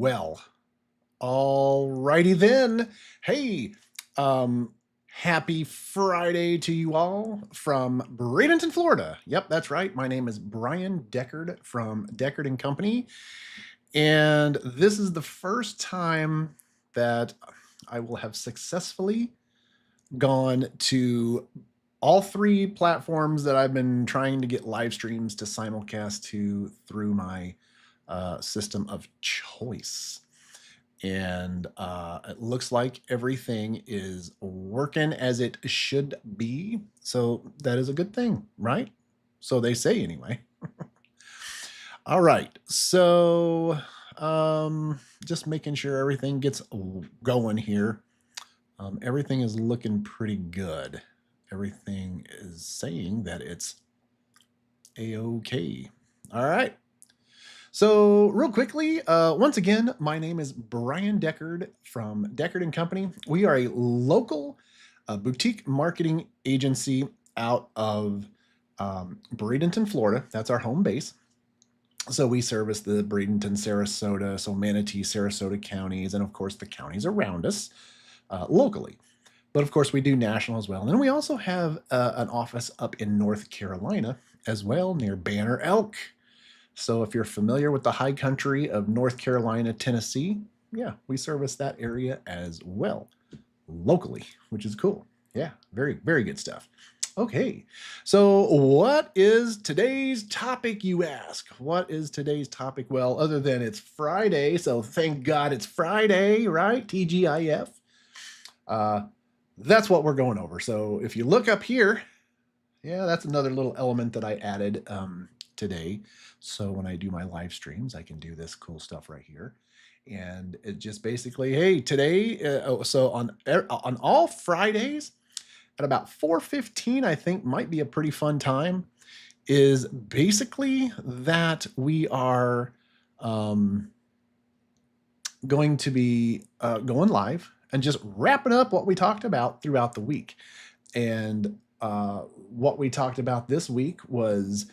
Well, alrighty then. Hey, um, happy Friday to you all from Bradenton, Florida. Yep, that's right. My name is Brian Deckard from Deckard and Company. And this is the first time that I will have successfully gone to all three platforms that I've been trying to get live streams to simulcast to through my system of choice. And it looks like everything is working as it should be. So that is a good thing, right? So they say anyway. All right. So just making sure everything gets going here. Everything is looking pretty good. Everything is saying that it's a-okay. All right. So real quickly, once again, my name is Brian Deckard from Deckard and Company. We are a local boutique marketing agency out of Bradenton, Florida. That's our home base. So we service the Bradenton, Sarasota, so Manatee, Sarasota counties, and of course the counties around us locally. But of course we do national as well. And then we also have an office up in North Carolina as well, near Banner Elk. So if you're familiar with the high country of North Carolina, Tennessee, yeah, we service that area as well locally, which is cool. Yeah, very, very good stuff. Okay, so what is today's topic, you ask? What is today's topic? Well, other than it's Friday, so thank God it's Friday, right? TGIF. That's what we're going over. So if you look up here, yeah, that's another little element that I added today. So when I do my live streams, I can do this cool stuff right here. And it just basically, hey, today, so on all Fridays at about 4:15, I think might be a pretty fun time, is basically that we are going to be going live and just wrapping up what we talked about throughout the week. And what we talked about this week was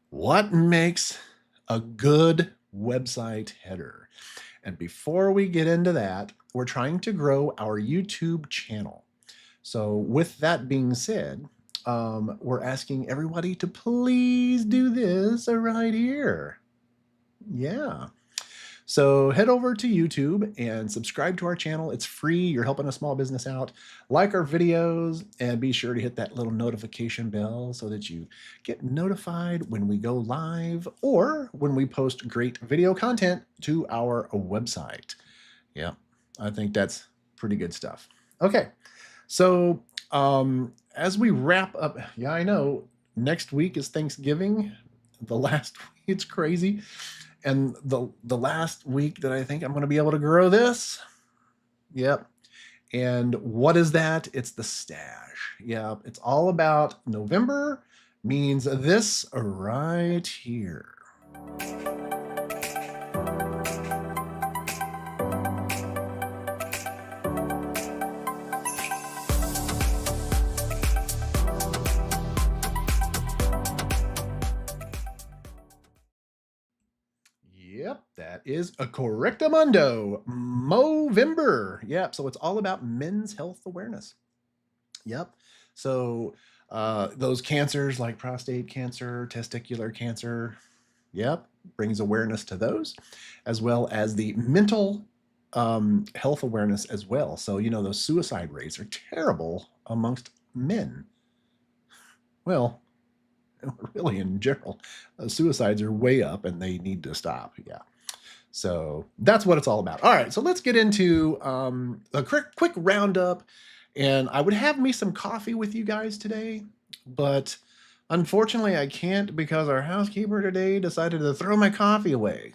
what makes a good website header. And before we get into that, we're trying to grow our YouTube channel. So with that being said, we're asking everybody to please do this right here. Yeah. So head over to YouTube and subscribe to our channel. It's free. You're helping a small business out. Like our videos and be sure to hit that little notification bell so that you get notified when we go live or when we post great video content to our website. Yeah, I think that's pretty good stuff. Okay, so as we wrap up, yeah, I know next week is Thanksgiving. The last week, it's crazy. And the last week that I think I'm going to be able to grow this. Yep. And what is that? It's the stash. Yep. It's all about November means this right here. Yep, that is a correctamundo. Movember. Yep, so it's all about men's health awareness. Yep. So those cancers like prostate cancer, testicular cancer, yep, brings awareness to those, as well as the mental health awareness as well. So, you know, those suicide rates are terrible amongst men. Well, really in general, suicides are way up and they need to stop. Yeah. So that's what it's all about. All right, so let's get into a quick roundup. And I would have me some coffee with you guys today, but unfortunately I can't because our housekeeper today decided to throw my coffee away.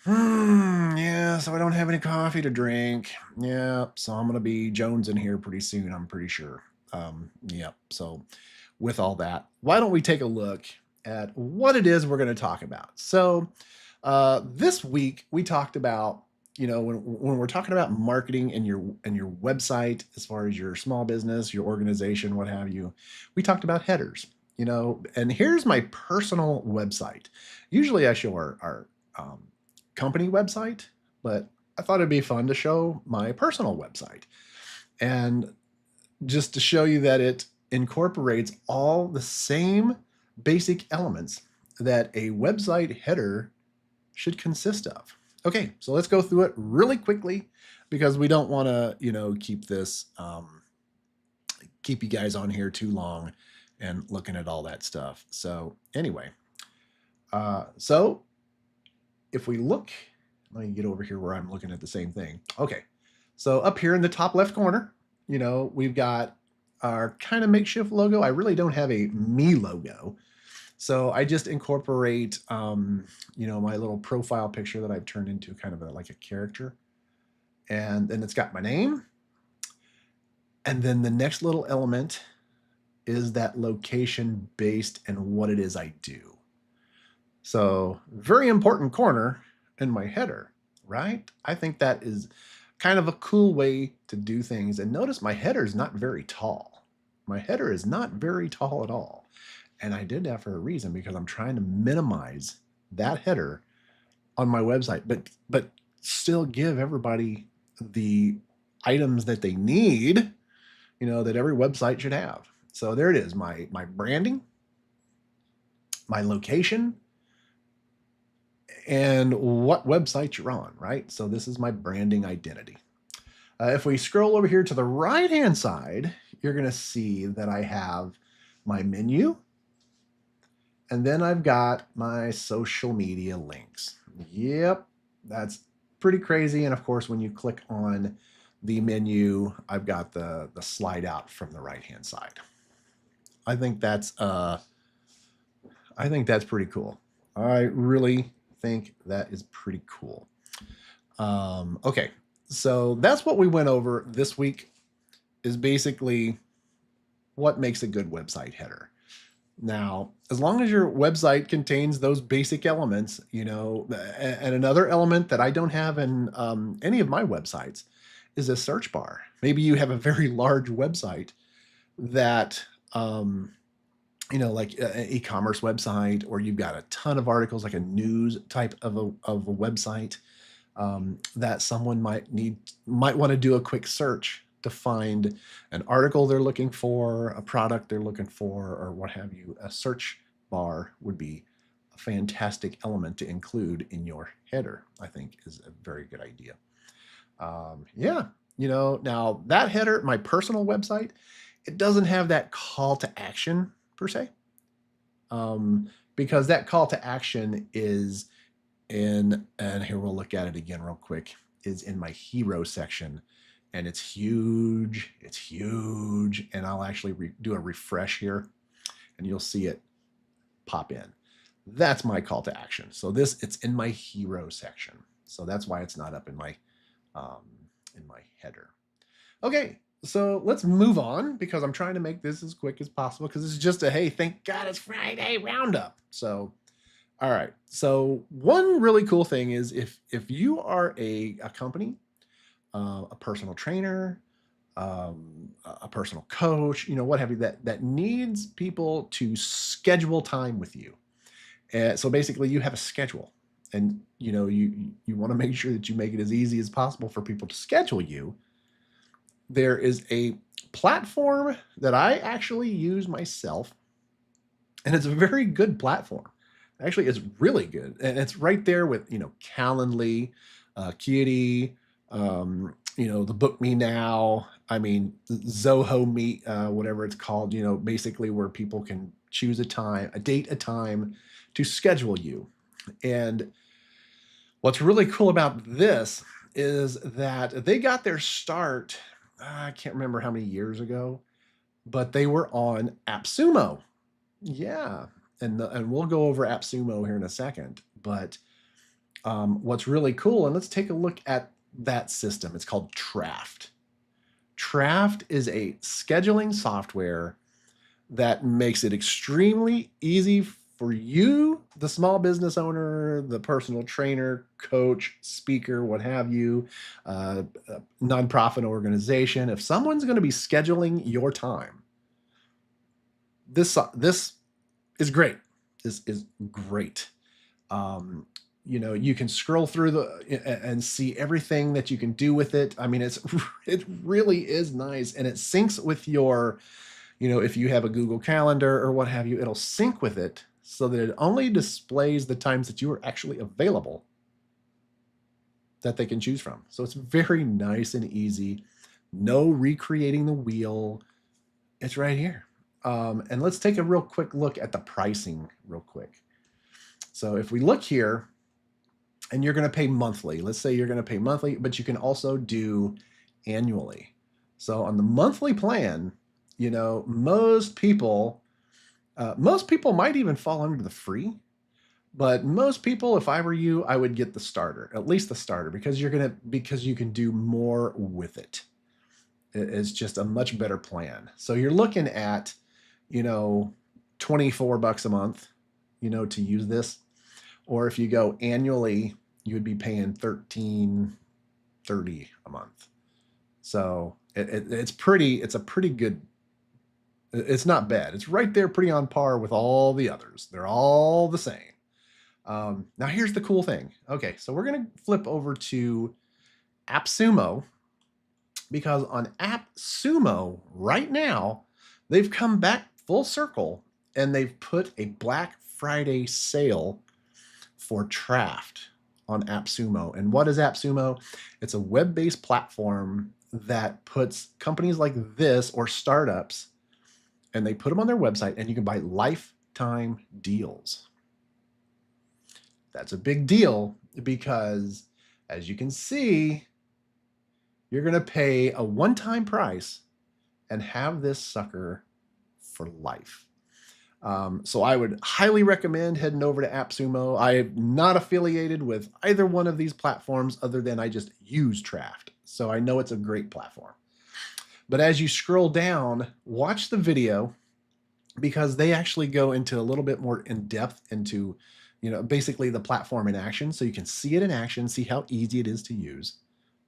Yeah, so I don't have any coffee to drink. Yeah, so I'm gonna be Jones in here pretty soon, I'm pretty sure. Yep, so with all that, why don't we take a look at what it is we're going to talk about. So this week we talked about, you know, when we're talking about marketing and your website, as far as your small business, your organization, what have you, we talked about headers, you know, and here's my personal website. Usually I show our company website, but I thought it'd be fun to show my personal website. And just to show you that it incorporates all the same basic elements that a website header should consist of. Okay, so let's go through it really quickly because we don't want to, keep this, keep you guys on here too long and looking at all that stuff. So anyway, so if we look, let me get over here where I'm looking at the same thing. Okay, so up here in the top left corner, we've got our kind of makeshift logo. I really don't have a me logo. So I just incorporate, my little profile picture that I've turned into kind of like a character. And then it's got my name. And then the next little element is that location based and what it is I do. So very important corner in my header, right? I think that is kind of a cool way to do things. And notice my header is not very tall. My header is not very tall at all. And I did that for a reason because I'm trying to minimize that header on my website, but still give everybody the items that they need, that every website should have. So there it is, my branding, my location, and what website you're on, right? So this is my branding identity. If we scroll over here to the right-hand side, you're going to see that I have my menu, and then I've got my social media links. Yep, that's pretty crazy. And of course, when you click on the menu, I've got the slide out from the right-hand side. I think that's pretty cool. I really think that is pretty cool. Okay, so that's what we went over this week, is basically what makes a good website header. Now, as long as your website contains those basic elements, and another element that I don't have in any of my websites is a search bar. Maybe you have a very large website that, like an e-commerce website, or you've got a ton of articles, like a news type of a website, that someone might want to do a quick search to find an article they're looking for, a product they're looking for, or what have you. A search bar would be a fantastic element to include in your header, I think is a very good idea. Now that header, my personal website, it doesn't have that call to action per se, because that call to action is and here we'll look at it again real quick, is in my hero section. And it's huge, and I'll actually do a refresh here, and you'll see it pop in. That's my call to action. So it's in my hero section. So that's why it's not up in my header. Okay, so let's move on because I'm trying to make this as quick as possible because it's just a, hey, thank God it's Friday roundup. So, all right. So one really cool thing is if you are a company, a personal trainer, a personal coach, what have you, that needs people to schedule time with you. So basically you have a schedule, and you want to make sure that you make it as easy as possible for people to schedule you. There is a platform that I actually use myself, and it's a very good platform. Actually, it's really good, and it's right there with Calendly, Kitty, the Book Me Now, Zoho Meet, whatever it's called, basically where people can choose a time to schedule you. And what's really cool about this is that they got their start, I can't remember how many years ago, but they were on AppSumo. Yeah. And we'll go over AppSumo here in a second. But what's really cool, and let's take a look at that system. It's called Trafft. Trafft is a scheduling software that makes it extremely easy for you, the small business owner, the personal trainer, coach, speaker, what have you, nonprofit organization. If someone's going to be scheduling your time, this is great. This is great. you can scroll through and see everything that you can do with it. I mean, it really is nice, and it syncs with your, if you have a Google Calendar or what have you, it'll sync with it so that it only displays the times that you are actually available that they can choose from. So it's very nice and easy. No recreating the wheel. It's right here. And let's take a real quick look at the pricing real quick. So if we look here, and you're going to pay monthly, let's say you're going to pay monthly, but you can also do annually. So on the monthly plan, most people might even fall under the free, but most people, if I were you, I would get the starter, at least the starter, because you can do more with it. It's just a much better plan. So you're looking at, $24 a month, to use this. Or if you go annually, you would be paying $13.30 a month. So it's a pretty good. It's not bad. It's right there, pretty on par with all the others. They're all the same. Now here's the cool thing. Okay, so we're gonna flip over to AppSumo, because on AppSumo right now, they've come back full circle and they've put a Black Friday sale for Trafft on AppSumo. And what is AppSumo? It's a web-based platform that puts companies like this or startups, and they put them on their website, and you can buy lifetime deals. That's a big deal because, as you can see, you're going to pay a one-time price and have this sucker for life. So I would highly recommend heading over to AppSumo. I am not affiliated with either one of these platforms other than I just use Trafft. So I know it's a great platform. But as you scroll down, watch the video, because they actually go into a little bit more in depth into, basically the platform in action. So you can see it in action, see how easy it is to use.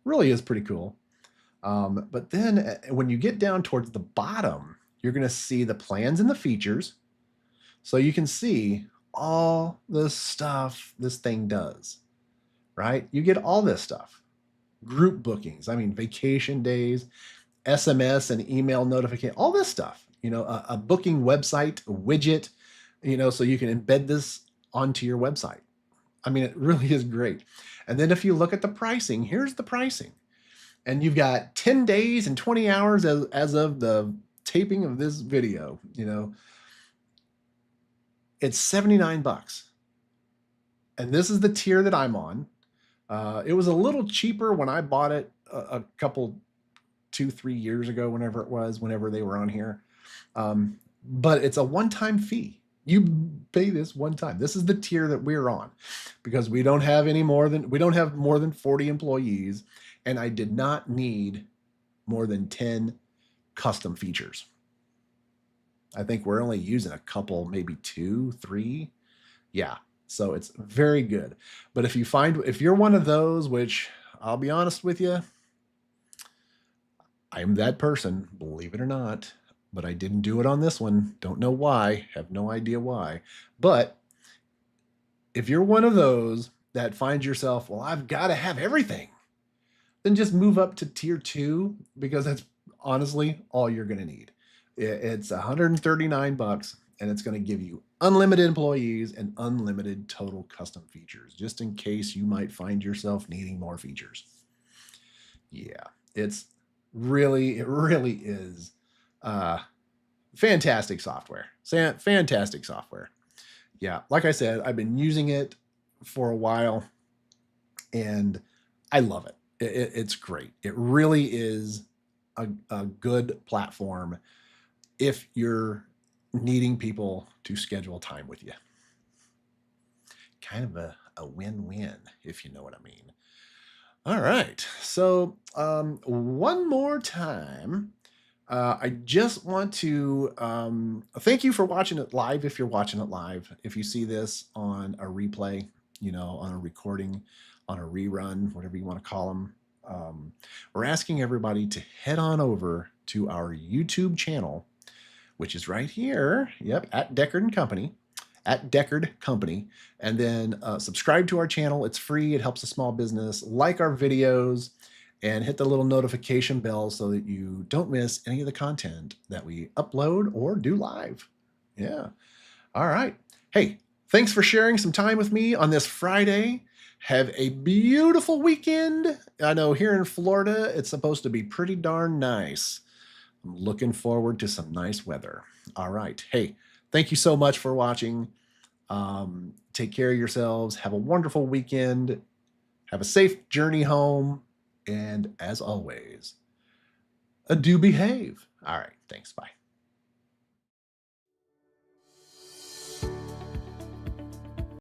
Really is pretty cool. But then when you get down towards the bottom, you're going to see the plans and the features. So you can see all the stuff this thing does, right? You get all this stuff. Group bookings, vacation days, SMS and email notification, all this stuff, a booking website, a widget, so you can embed this onto your website. It really is great. And then if you look at the pricing, here's the pricing. And you've got 10 days and 20 hours as of the taping of this video, it's $79. And this is the tier that I'm on. It was a little cheaper when I bought it a couple, 2-3 years ago, whenever they were on here. But it's a one-time fee. You pay this one time. This is the tier that we're on, because we don't have more than 40 employees, and I did not need more than 10 custom features. I think we're only using a couple, maybe 2, 3. Yeah. So it's very good. But if you're one of those, which I'll be honest with you, I'm that person, believe it or not, but I didn't do it on this one. Don't know why, have no idea why. But if you're one of those that finds yourself, well, I've got to have everything, then just move up to tier 2, because that's honestly all you're going to need. It's $139, and it's going to give you unlimited employees and unlimited total custom features, just in case you might find yourself needing more features. Yeah, it really is fantastic software. Fantastic software. Yeah, like I said, I've been using it for a while, and I love it. It's great. It really is a good platform if you're needing people to schedule time with you. Kind of a win-win, if you know what I mean. All right. So one more time, I just want to thank you for watching it live. If you're watching it live, if you see this on a replay, on a recording, on a rerun, whatever you want to call them, we're asking everybody to head on over to our YouTube channel, which is right here. Yep, at Deckard & Company. at Deckard Company. And then subscribe to our channel. It's free. It helps a small business. Like our videos and hit the little notification bell so that you don't miss any of the content that we upload or do live. Yeah. All right. Hey, thanks for sharing some time with me on this Friday. Have a beautiful weekend. I know here in Florida, it's supposed to be pretty darn nice. I'm looking forward to some nice weather. All right. Hey, thank you so much for watching. Take care of yourselves. Have a wonderful weekend. Have a safe journey home. And as always, do behave. All right. Thanks. Bye.